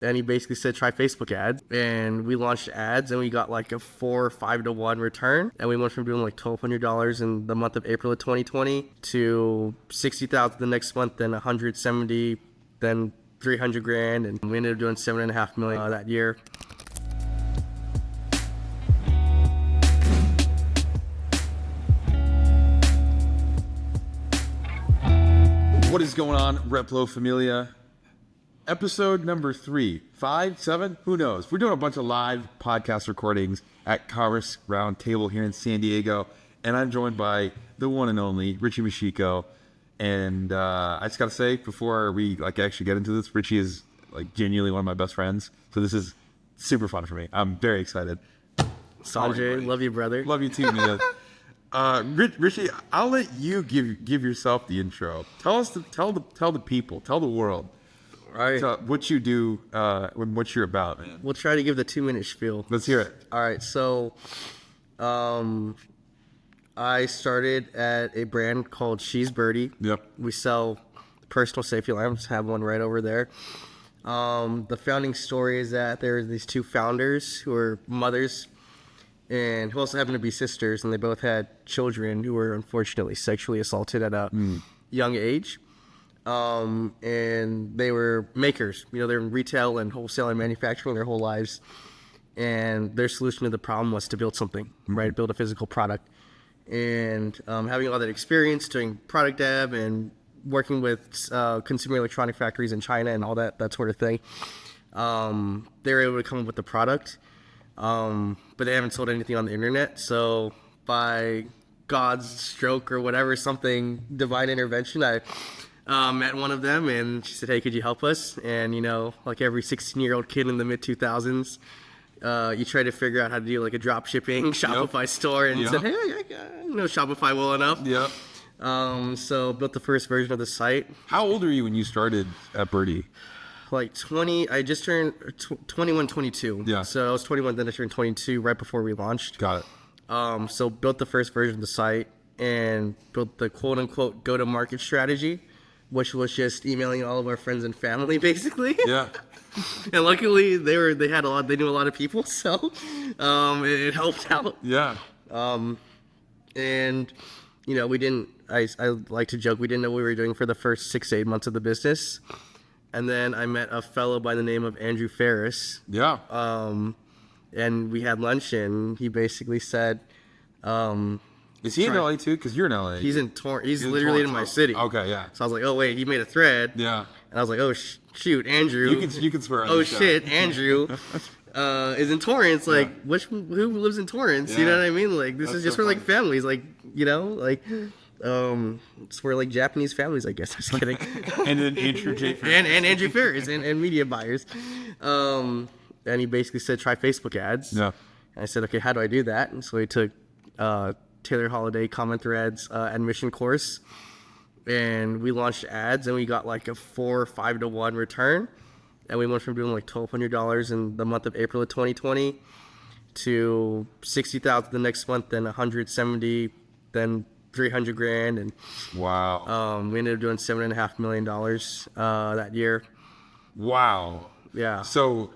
And he basically said, try Facebook ads. And we launched ads and we got like a 4 or 5 to 1 return. And we went from doing like $1,200 in the month of April of 2020 to 60,000 the next month, then 170, then 300 grand. And we ended up doing 7.5 million that year. What is going on, Replo Familia? Episode number 3, 5, 7, who knows? We're doing a bunch of live podcast recordings at Commerce Roundtable here in San Diego, and I'm joined by the one and only Richie Mashiko. And I just gotta say, before we actually get into this, Richie is genuinely one of my best friends, so this is super fun for me. I'm very excited. Sanjay, love you, brother. Love you too, man. Richie, I'll let you give yourself the intro. Tell the people, tell the world, Right. what you do, what you're about, man. We'll try to give the 2-minute spiel. Let's hear it. All right. So, I started at a brand called She's Birdie. Yep. We sell personal safety alarms. Have one right over there. The founding story is that there are these 2 founders who are mothers and who also happen to be sisters, and they both had children who were unfortunately sexually assaulted at a young age. And they were makers. They're in retail and wholesale and manufacturing their whole lives. And their solution to the problem was to build something, right? Build a physical product. And having all that experience doing product dev and working with consumer electronic factories in China and all that sort of thing, they were able to come up with the product. But they haven't sold anything on the internet. So by God's stroke or whatever, something, divine intervention, I met one of them and she said, hey, could you help us? And, like every 16-year-old kid in the mid-2000s, you try to figure out how to do a drop shipping Shopify store and said, hey, I know Shopify well enough. Yeah. So built the first version of the site. How old are you when you started at Birdie? 20, I just turned 21, 22. Yeah. So I was 21, then I turned 22 right before we launched. Got it. So built the first version of the site and built the quote-unquote go-to-market strategy, which was just emailing all of our friends and family, basically. Yeah. And luckily, they knew a lot of people, so it helped out. Yeah. And we didn't. I like to joke we didn't know what we were doing for the first 6 to 8 months of the business, and then I met a fellow by the name of Andrew Ferris. Yeah. And we had lunch, and he basically said, Is he in LA too? Because you're in LA. He's in He's literally in my city. Okay, yeah. So I was like, oh wait, he made a thread. Yeah. And I was like, oh shoot, Andrew. You can swear on oh this show. shit, Andrew is in Torrance. Who lives in Torrance? You know what I mean? This is just so for funny. families. It's for Japanese families, I guess. I was kidding. And then Andrew J. and Andrew Ferris and media buyers. And he basically said, try Facebook ads. Yeah. And I said, okay, how do I do that? And so he took Taylor Holiday comment threads admission course, and we launched ads and we got a 4 or 5 to 1 return. And we went from doing $1,200 in the month of April of 2020 to 60,000 the next month, then 170, then 300 grand. And Wow. we ended up doing $7.5 million that year. Wow. Yeah. So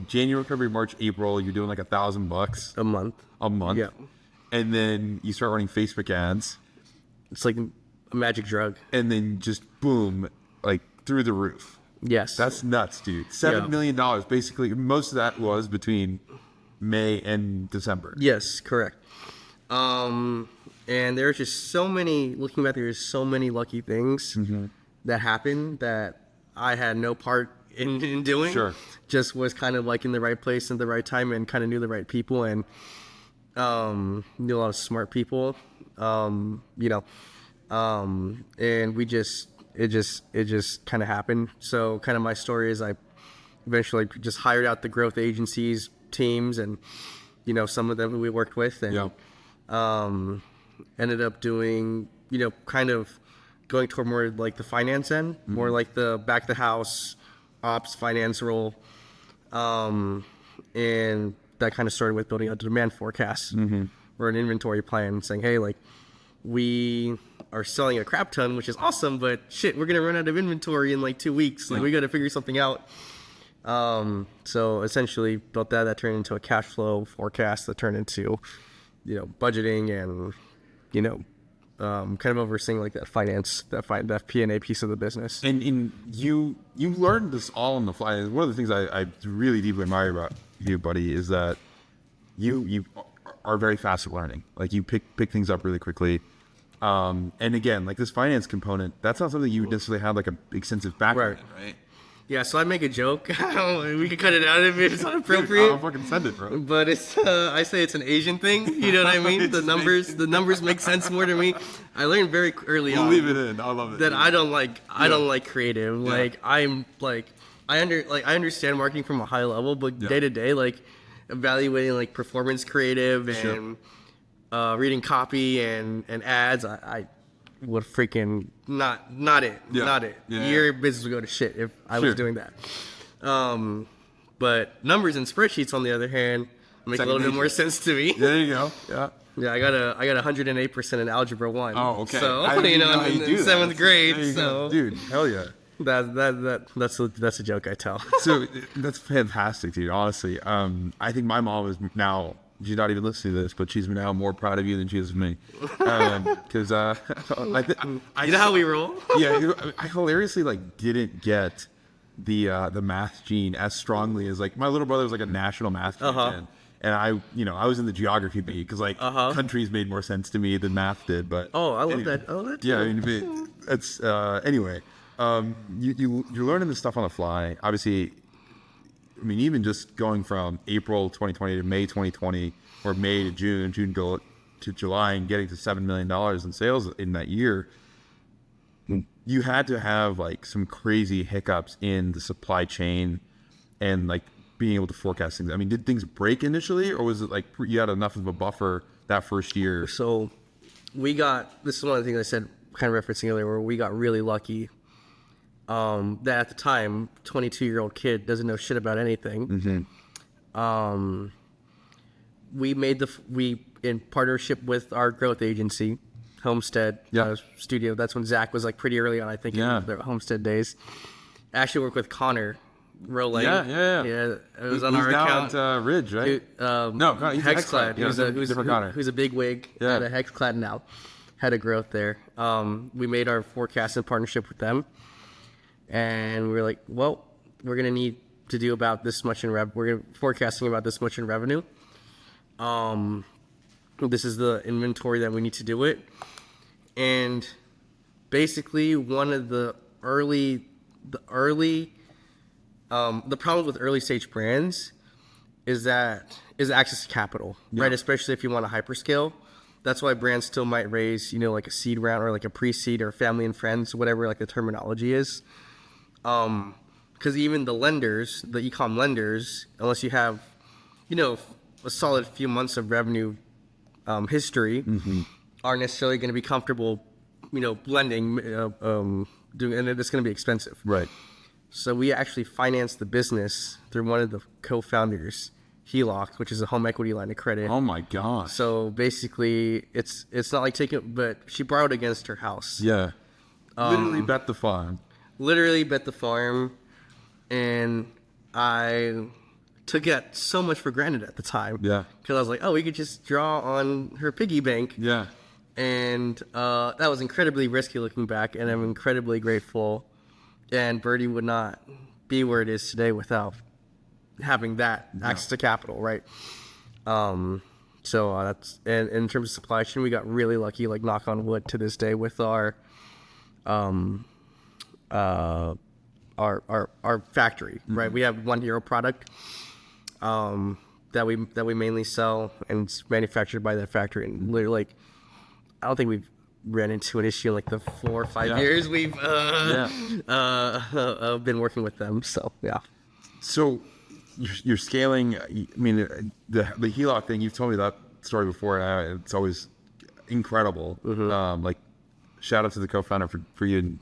January, February, March, April, you're doing $1,000 A month. a month. Yeah. And then you start running Facebook ads, It's like a magic drug. and then just boom, through the roof. Yes. That's nuts, dude. $7 million. Basically, most of that was between May and December. Yes, correct. And there's just so many, looking back, there's so many lucky things that happened that I had no part in doing. Sure. Just was kind of in the right place at the right time and kind of knew the right people and knew a lot of smart people, and it just kind of happened. So kind of my story is I eventually just hired out the growth agencies teams and, some of them we worked with and, ended up doing, kind of going toward more the finance end, more the back of the house ops finance role. And that kind of started with building a demand forecast or an inventory plan saying, hey, we are selling a crap ton, which is awesome, but shit, we're going to run out of inventory in 2 weeks. We got to figure something out. So essentially built that turned into a cash flow forecast that turned into, budgeting and, kind of overseeing like that finance, that P&A piece of the business. And you learned this all on the fly. And one of the things I really deeply admire about you, buddy, is that you are very fast at learning. Like you pick things up really quickly. And again, like this finance component, that's not something you necessarily have like a extensive background in, right? Yeah, so I make a joke. We can cut it out if it's not Dude, appropriate. I'll fucking send it, bro. But it's I say it's an Asian thing. You know what I mean? The numbers make sense more to me. I learned very early We'll on leave it in. I love it. that I don't like creative. Yeah. Like I'm like I understand marketing from a high level, but day to day, like evaluating like performance creative and reading copy and ads, I would freaking not it. Yeah. Not it. Yeah. Your business would go to shit if I Sure. was doing that. But numbers and spreadsheets, on the other hand, make Second a little bit nature. more sense to me. There you go. Yeah. Yeah, I got 108% in algebra 1. Oh, okay. So I didn't even know how in you do that. seventh grade. There you go. So Dude, hell yeah. that's a joke I tell. So that's fantastic, dude. Honestly, I think my mom is now. She's not even listening to this, but she's now more proud of you than she is of me. Because You know how we roll? yeah, I hilariously like didn't get the math gene as strongly as like my little brother was like a national math champion, and I was in the geography bee because like countries made more sense to me than math did. But Oh, I love anyway. that. Oh, that's Yeah, I mean, it's anyway. You're learning this stuff on the fly. Obviously, I mean, even just going from April 2020 to May 2020, or May to June go to July, and getting to $7 million in sales in that year, you had to have like some crazy hiccups in the supply chain and like being able to forecast things. I mean, did things break initially, or was it like you had enough of a buffer that first year? So this is one of the things I said, kind of referencing earlier, where we got really lucky. That at the time, 22-year-old kid doesn't know shit about anything. We in partnership with our growth agency, Homestead Studio. That's when Zach was like pretty early on, I think, Yeah. in the Homestead days. I actually worked with Connor Rolling. Yeah. Yeah, it was on He's our now account. at Ridge, right? No, he's Hexclad. Yeah, different Connor. Who's a big wig Yeah. at a Hexclad now. Head of growth there. We made our forecast in partnership with them. And we were like, well, we're going to need to do about this much in we're forecasting about this much in revenue. This is the inventory that we need to do it. And basically one of the problem with early stage brands is access to capital, right? Especially if you want a hyperscale. That's why brands still might raise, like a seed round or like a pre-seed or family and friends, whatever like the terminology is. Because even the lenders, the e-com lenders, unless you have, a solid few months of revenue history, aren't necessarily going to be comfortable, lending, doing, and it's going to be expensive. Right. So we actually financed the business through one of the co-founders, HELOC, which is a home equity line of credit. Oh my gosh. So basically, it's not like but she borrowed against her house. Yeah. Literally bet the farm. Literally bet the farm, and I took that so much for granted at the time. Yeah. Because I was like, oh, we could just draw on her piggy bank. Yeah. And that was incredibly risky looking back, and I'm incredibly grateful. And Birdie would not be where it is today without having that access to capital, right? So that's, and in terms of supply chain, we got really lucky, like knock on wood to this day, with our factory, right? We have one hero product that we mainly sell, and it's manufactured by that factory. And literally, like, I don't think we've ran into an issue in like the 4 or 5 years we've been working with them. So yeah. So you're scaling. I mean, the HELOC thing. You've told me that story before, and it's always incredible. Like, shout out to the co-founder for you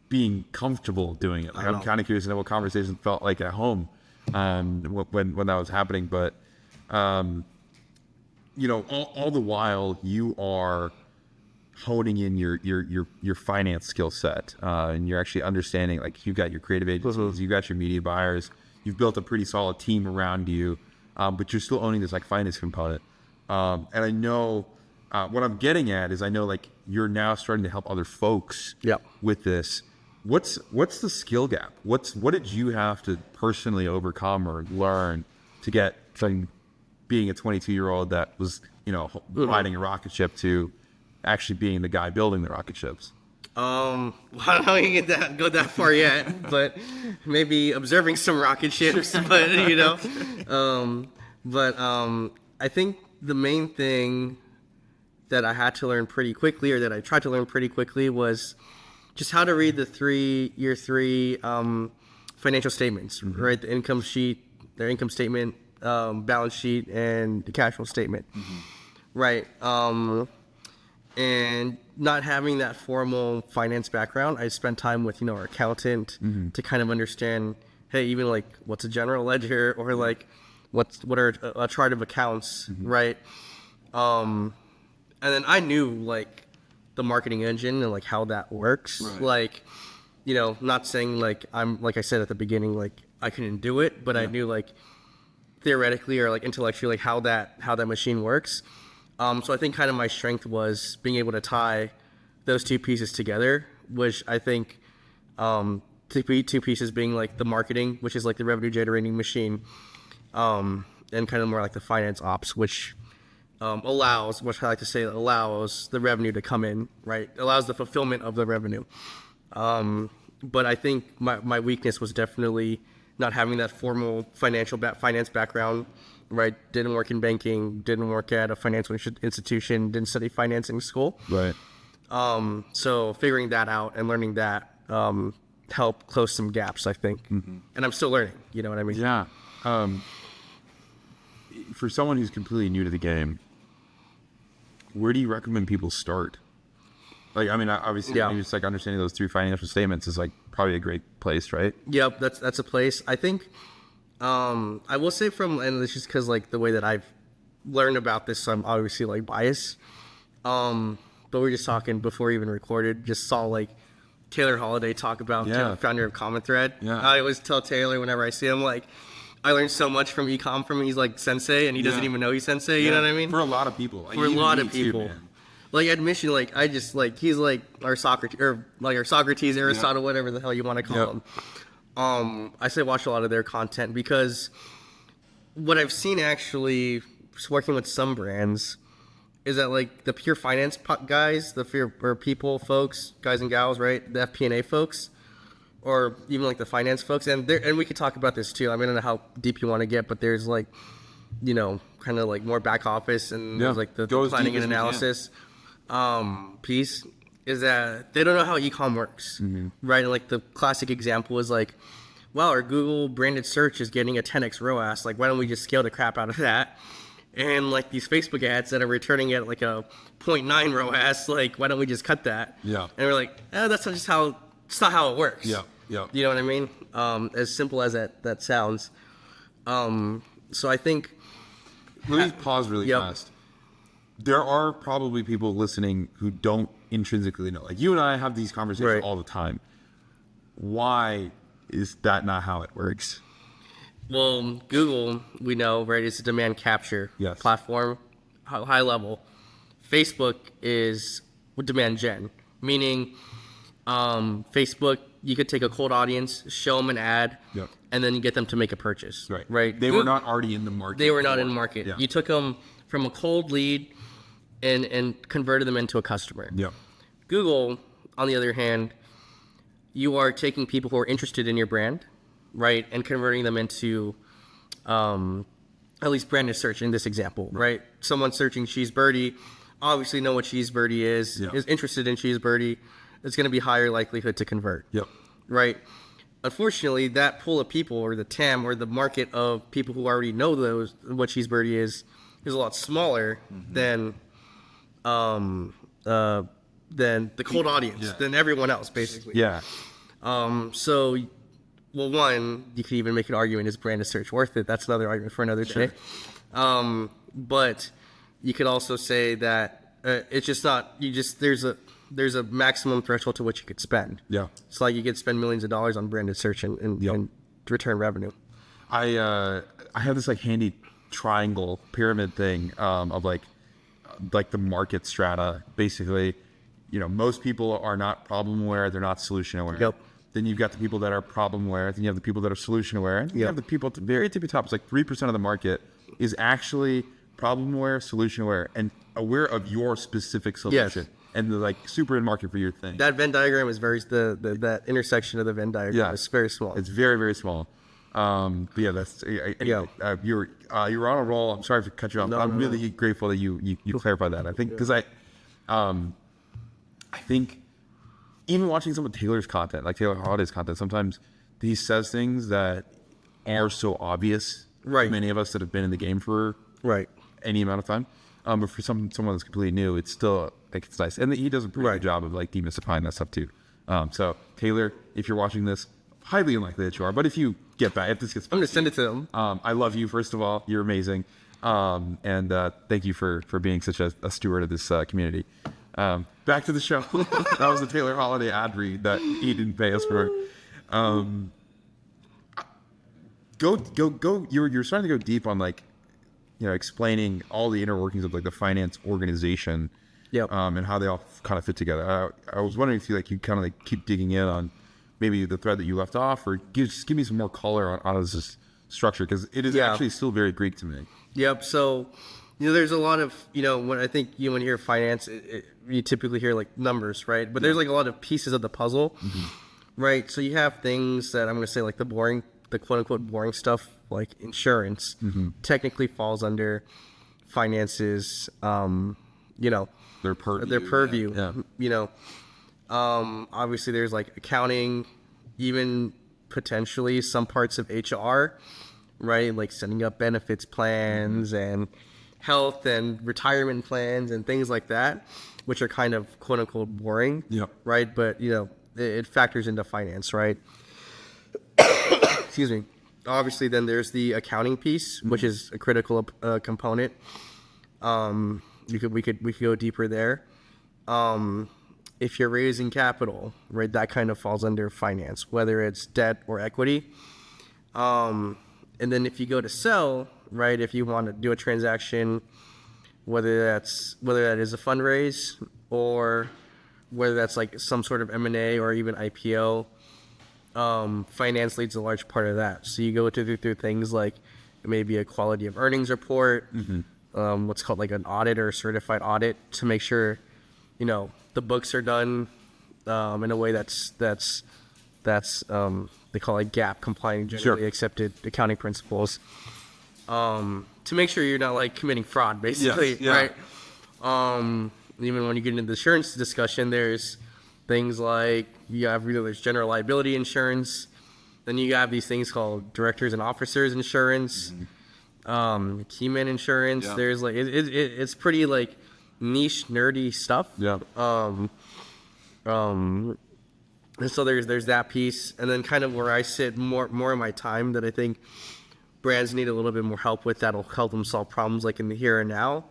being comfortable doing it. Like, I'm kind of curious to know what conversations felt like at home when that was happening. But all the while you are honing in your finance skill set, and you're actually understanding, like, you've got your creative agencies, you've got your media buyers, You've built a pretty solid team around you, but you're still owning this like finance component. And I know what I'm getting at is I know like you're now starting to help other folks Yep. with this. What's the skill gap? What did you have to personally overcome or learn to get from being a 22-year-old that was, riding a rocket ship to actually being the guy building the rocket ships? I don't know you go that far yet, but maybe observing some rocket ships, but I think the main thing that I had to learn pretty quickly, or that I tried to learn pretty quickly, was just how to read the year three financial statements, right? The income sheet, their income statement, balance sheet, and the cash flow statement, right? And not having that formal finance background, I spent time with, our accountant to kind of understand, hey, even like what's a general ledger, or like what are a chart of accounts, right? And then I knew like the marketing engine and like how that works. Right. Like, not saying like like I said at the beginning, like I couldn't do it, but I knew like theoretically or like intellectually like how that machine works. So I think kind of my strength was being able to tie those two pieces together, which I think two pieces being like the marketing, which is like the revenue generating machine, and kind of more like the finance ops, which allows the revenue to come in, right? Allows the fulfillment of the revenue. But I think my weakness was definitely not having that formal finance background. Right, didn't work in banking, didn't work at a financial institution, didn't study finance in school. Right. So figuring that out and learning that helped close some gaps, I think. And I'm still learning. You know what I mean? Yeah. For someone who's completely new to the game, where do you recommend people start? Like, I mean, obviously, just like understanding those three financial statements is like probably a great place, right? Yep, that's a place. I think. I will say and it's just because like the way that I've learned about this, so I'm obviously like biased. But we were just talking before we even recorded, just saw like Taylor Holiday talk about founder of Common Thread. Yeah. I always tell Taylor whenever I see him, like, I learned so much from ecom from him. He's like sensei, and he doesn't even know he's sensei. You know what I mean? For a lot of people. For a lot of people. Too, man. Like admission, like I just like he's like our Socrates, Aristotle, whatever the hell you want to call him. I say watch a lot of their content because what I've seen actually just working with some brands is that like the pure finance guys, the folks, guys and gals, right? The FP&A folks, or even like the finance folks, and we could talk about this too. I mean, I don't know how deep you want to get, but there's like, kind of like more back office and there's like the planning and analysis piece. Is that they don't know how e-com works, right? And like the classic example is like, wow, our Google branded search is getting a 10x ROAS. Like, why don't we just scale the crap out of that? And like these Facebook ads that are returning at like a 0.9 ROAS, like, why don't we just cut that? Yeah. And we're like, it's not how it works. Yeah. Yeah. You know what I mean? As simple as that sounds. So I think. Let me pause really fast. There are probably people listening who don't intrinsically know. Like you and I have these conversations all the time. Why is that not how it works? Well, Google, we know, right, is a demand capture platform, high level. Facebook is demand gen, meaning Facebook, you could take a cold audience, show them an ad, and then you get them to make a purchase. Right? They were not already in the market. They were not in the market. Yeah. You took them from a cold lead and converted them into a customer. Yeah. Google, on the other hand, you are taking people who are interested in your brand, right, and converting them into at least branded search in this example, right? Someone searching She's Birdie, obviously know what She's Birdie is interested in She's Birdie. It's going to be higher likelihood to convert. Yep. Right? Unfortunately, that pool of people, or the TAM, or the market of people who already know what She's Birdie is a lot smaller than the cold audience, than everyone else, basically. Yeah. So, well, one, you could even make an argument, is branded search worth it? That's another argument for another day. But you could also say that it's just not, there's a maximum threshold to which you could spend. Yeah. It's like you could spend millions of dollars on branded search and return revenue. I have this like handy triangle pyramid thing of like the market strata. Basically, most people are not problem aware; they're not solution aware. Yep. Then you've got the people that are problem aware. Then you have the people that are solution aware. And you have the people at the very tippy top. It's like 3% of the market is actually problem aware, solution aware, and aware of your specific solution. Yes. And they're like super in market for your thing. That Venn diagram is that intersection of the Venn diagram is very small. It's very, very small. But yeah, that's anyway, you're on a roll. I'm sorry to cut you off. I'm really grateful that you clarified that. I think because I think even watching some of Taylor's content, like Taylor Holiday's content, sometimes he says things that are so obvious. Right. To many of us that have been in the game for any amount of time. But for someone that's completely new, it's still like it's nice, and he does a pretty good job of like demystifying that stuff too. So Taylor, if you're watching this, highly unlikely that you are, but if you get back, if this gets back, I'm gonna send it to him. I love you first of all. You're amazing, and thank you for being such a steward of this community. Back to the show. That was the Taylor Holiday ad read that he didn't pay us for. Go. You're starting to go deep on like, explaining all the inner workings of like the finance organization, and how they all kind of fit together. I was wondering if you kind of like keep digging in on maybe the thread that you left off, or just give me some more color on how this is structured, because it is actually still very Greek to me. Yep. So, there's a lot of, when I think when you hear finance, you typically hear like numbers, right? But there's like a lot of pieces of the puzzle, right? So you have things that I'm going to say like the quote unquote boring stuff, like insurance, technically falls under finances, their purview. Yeah. Obviously there's like accounting, even potentially some parts of HR, right? Like setting up benefits plans and health and retirement plans and things like that, which are kind of quote unquote boring, right? But it factors into finance, right? Excuse me. Obviously, then there's the accounting piece, which is a critical component. We could go deeper there. If you're raising capital, right, that kind of falls under finance, whether it's debt or equity. And then if you go to sell, right, if you want to do a transaction, whether that is a fundraise or whether that's like some sort of M&A or even IPO, finance leads a large part of that. So you go through things like maybe a quality of earnings report, what's called like an audit or certified audit, to make sure, the books are done in a way that's they call it GAAP compliant, generally accepted accounting principles, to make sure you're not like committing fraud, basically, right? Even when you get into the insurance discussion, there's things like there's general liability insurance, then you have these things called directors and officers insurance, keyman insurance. There's like it's pretty like niche nerdy stuff. And so there's that piece, and then kind of where I sit more in my time that I think brands need a little bit more help with, that'll help them solve problems like in the here and now,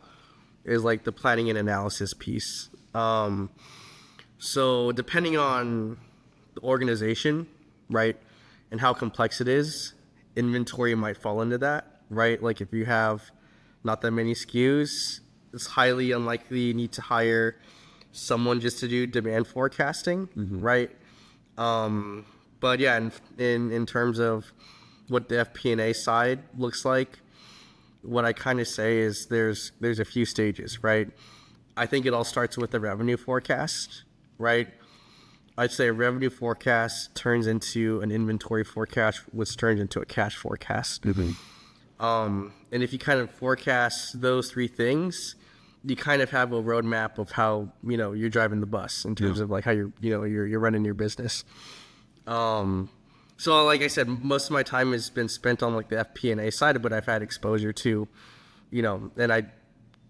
is like the planning and analysis piece. So depending on the organization, right, and how complex it is, inventory might fall into that, right? Like if you have not that many SKUs, it's highly unlikely you need to hire someone just to do demand forecasting, right? But yeah, in terms of what the FP&A side looks like, what I kind of say is there's a few stages, right? I think it all starts with the revenue forecast, right? I'd say a revenue forecast turns into an inventory forecast, which turns into a cash forecast. And if you kind of forecast those three things, you kind of have a roadmap of how you're driving the bus in terms of like how you're running your business. So like I said, most of my time has been spent on like the FP&A side, but I've had exposure to, and I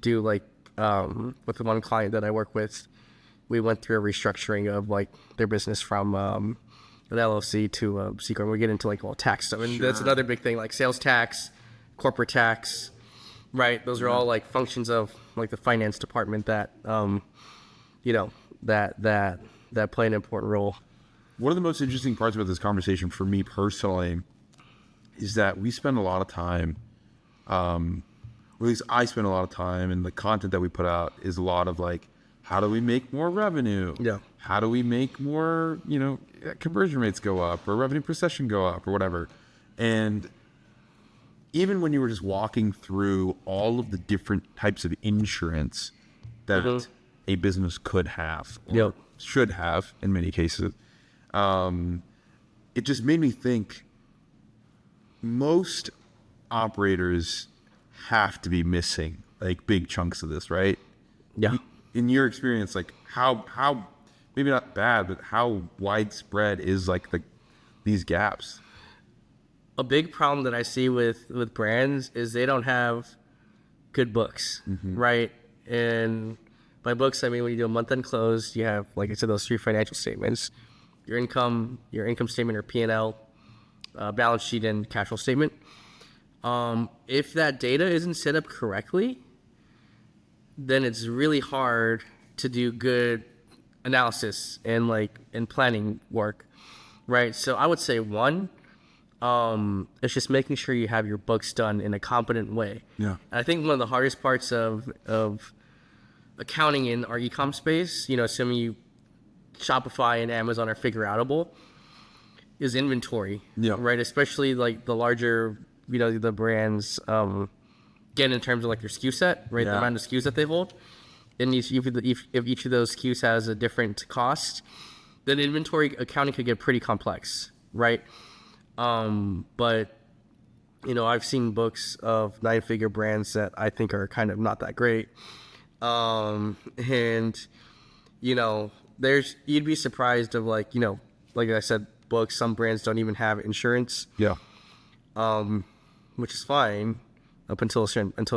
do like with the one client that I work with, we went through a restructuring of like their business from an LLC to a C corp. We get into like all tax stuff, and that's another big thing, like sales tax, corporate tax, right? Those are all like functions of like the finance department that that play an important role. One of the most interesting parts about this conversation for me personally is that we spend a lot of time, or at least I spend a lot of time, and the content that we put out is a lot of like, how do we make more revenue? Yeah. How do we make more, conversion rates go up or revenue per session go up or whatever? And even when you were just walking through all of the different types of insurance that a business could have or Yep. should have in many cases, it just made me think most operators have to be missing like big chunks of this, right? Yeah. In your experience, like how maybe not bad, but how widespread is like these gaps? A big problem that I see with brands is they don't have good books, right? And by books, I mean when you do a month-end close, you have, like I said, those 3 financial statements: your income statement or P&L, balance sheet, and cash flow statement. If that data isn't set up correctly, then it's really hard to do good analysis and planning work, right? So I would say one, it's just making sure you have your books done in a competent way. Yeah. And I think one of the hardest parts of accounting in our e-com space, assuming you Shopify and Amazon are figure outable, is inventory. Yeah. Right. Especially like the larger, the brands, get in terms of like their SKU set, right? Yeah. The amount of SKUs that they hold. And if each of those SKUs has a different cost, then inventory accounting could get pretty complex, right? But I've seen books of 9-figure brands that I think are kind of not that great. And you'd be surprised of like I said, books, some brands don't even have insurance, Yeah. which is fine up until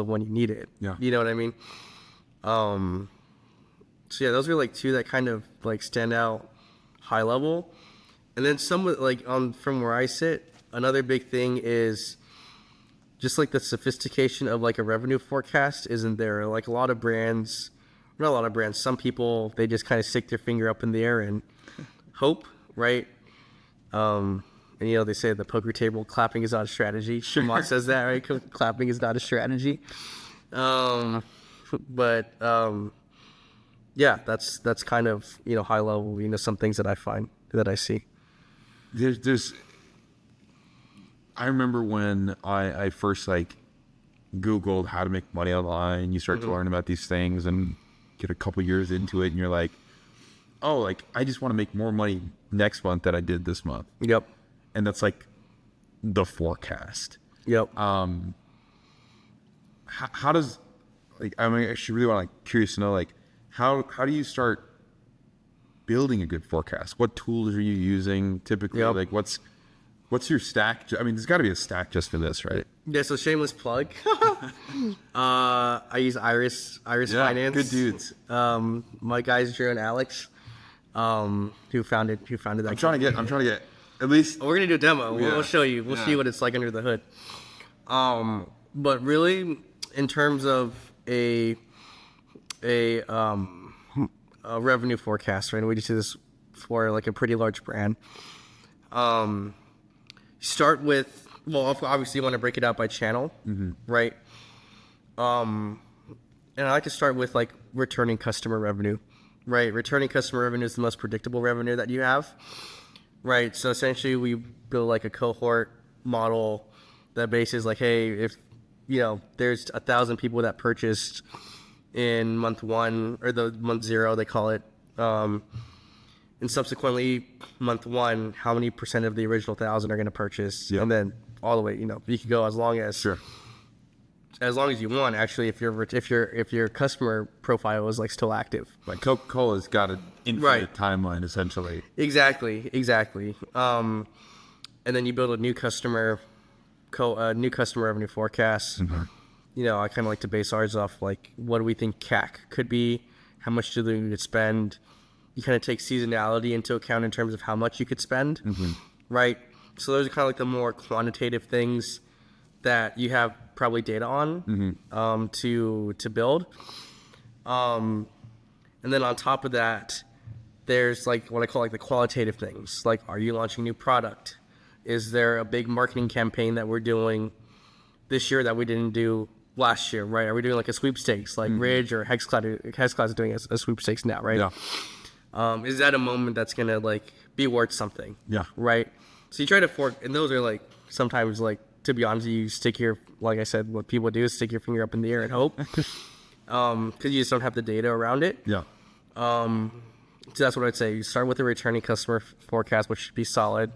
when you need it. Yeah. You know what I mean? So yeah, those are like 2 that kind of like stand out high level. And then from where I sit, another big thing is just like the sophistication of like a revenue forecast isn't there. Like not a lot of brands, some people, they just kind of stick their finger up in the air and hope, right? And they say the poker table, clapping is not a strategy. Shamar says that, right? Clapping is not a strategy. Yeah, that's kind of, high level, some things that I find, that I see. I remember when I first like Googled how to make money online, you start to learn about these things and get a couple years into it and you're like, oh, like I just want to make more money next month than I did this month. Yep. And that's like the forecast. Yep. How does, like, I mean, I actually really want curious to know, like, how do you start building a good forecast? What tools are you using typically? Yep. Like, what's your stack? I mean, there's got to be a stack just for this, right? Yeah, so shameless plug. I use Iris Finance. Good dudes. My guys Drew and Alex, who founded that. I'm trying to get at least. We're gonna do a demo. Yeah. We'll show you. We'll see what it's like under the hood. But really, in terms of a revenue forecast, right? And we just do this for like a pretty large brand. Start with, well, obviously you want to break it out by channel, right? And I like to start with like returning customer revenue, right? Returning customer revenue is the most predictable revenue that you have, right? So essentially we build like a cohort model that bases like, hey, if there's 1,000 people that purchased in month 1 or the month 0 they call it, and subsequently month 1, how many percent of the original 1,000 are going to purchase? Yep. And then all the way, you could go as long as you want. Actually, if your customer profile is like still active. Like Coca-Cola's got an infinite timeline essentially. Exactly. And then you build a new customer revenue forecast. I kind of like to base ours off like, what do we think CAC could be? How much do they need to spend? You kind of take seasonality into account in terms of how much you could spend, right? So those are kind of like the more quantitative things that you have probably data on to build. And then on top of that, there's like what I call like the qualitative things. Like, are you launching new product? Is there a big marketing campaign that we're doing this year that we didn't do last year, right? Are we doing like a sweepstakes, like Ridge or Hexcloud is doing a sweepstakes now, right? Yeah. Is that a moment that's gonna like be worth something? Yeah. Right. So you try to fork, and those are like sometimes like, to be honest, you stick your, like I said, what people do is stick your finger up in the air and hope, because you just don't have the data around it. Yeah. So that's what I'd say. You start with a returning customer forecast, which should be solid.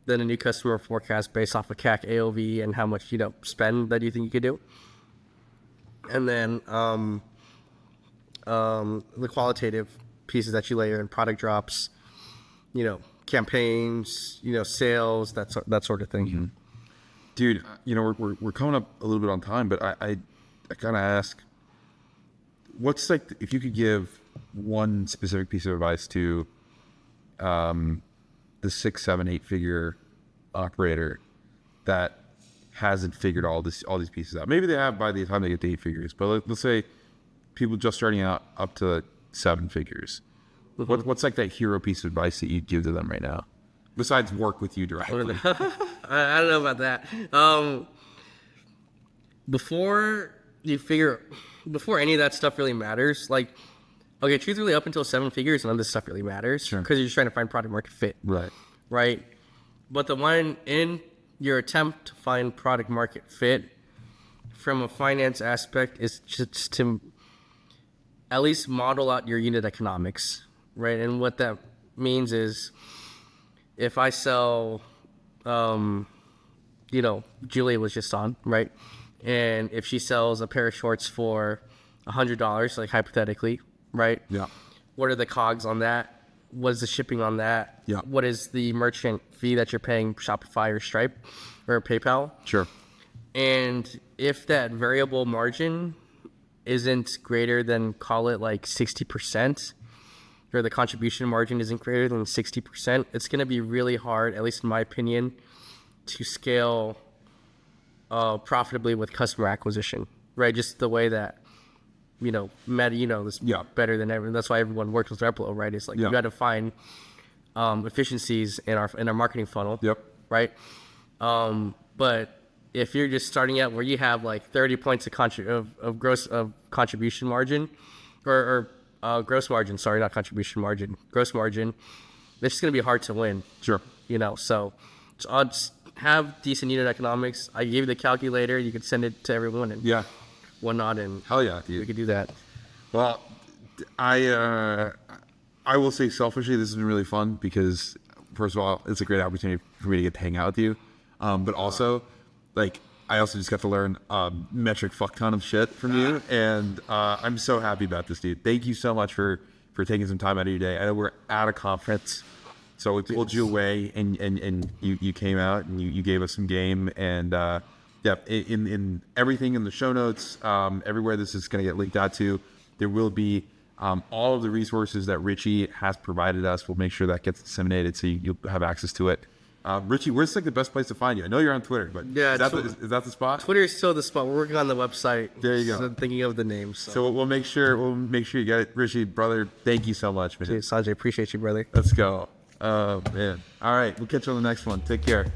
Then a new customer forecast based off of CAC, AOV, and how much spend that you think you could do. And then the qualitative pieces that you layer in, product drops, campaigns, sales, that sort of thing. Mm-hmm. Dude, we're coming up a little bit on time, but I kind of ask, what's like, if you could give one specific piece of advice to the 6, 7, 8 figure operator that hasn't figured all these pieces out. Maybe they have by the time they get to 8 figures, but let's say people just starting out up to 7 figures. Mm-hmm. What's like that hero piece of advice that you'd give to them right now, besides work with you directly? I don't know about that. Before any of that stuff really matters, like, okay, truthfully, up until 7 figures, none of this stuff really matters, because you're just trying to find product market fit. Right. But the one in your attempt to find product market fit from a finance aspect is just to at least model out your unit economics, right? And what that means is, if I sell, Julia was just on, right? And if she sells a pair of shorts for $100, like hypothetically, right? Yeah. What are the COGS on that? What is the shipping on that? Yeah. What is the merchant fee that you're paying Shopify or Stripe or PayPal? Sure. And if that variable margin isn't greater than, call it like 60%, or the contribution margin isn't greater than 60%, it's going to be really hard, at least in my opinion, to scale profitably with customer acquisition, right? Just the way that, Meta, this better than ever. That's why everyone works with Replo, right? It's like you got to find efficiencies in our marketing funnel. Yep. Right. But if you're just starting out where you have like 30 points of gross contribution margin, or gross margin, sorry, not contribution margin, gross margin, it's just gonna be hard to win. Sure. So I'll just have decent unit economics. I gave you the calculator. You can send it to everyone and whatnot, and hell yeah, dude. We could do that. Well, I will say selfishly, this has been really fun because, first of all, it's a great opportunity for me to get to hang out with you. But also, like, I also just got to learn a metric fuck ton of shit from you, and I'm so happy about this, dude. Thank you so much for taking some time out of your day. I know we're at a conference, so we pulled you away, and you came out and you gave us some game, and in everything in the show notes, everywhere this is going to get linked out to, there will be all of the resources that Richie has provided us. We'll make sure that gets disseminated so you'll have access to it. Richie, where's like the best place to find you? I know you're on Twitter, but is that the spot? Twitter is still the spot. We're working on the website. There you go. So I'm thinking of the name. So we'll make sure you get it. Richie, brother, thank you so much, man. Sanjay, appreciate you, brother. Let's go. Oh man. All right, we'll catch you on the next one. Take care.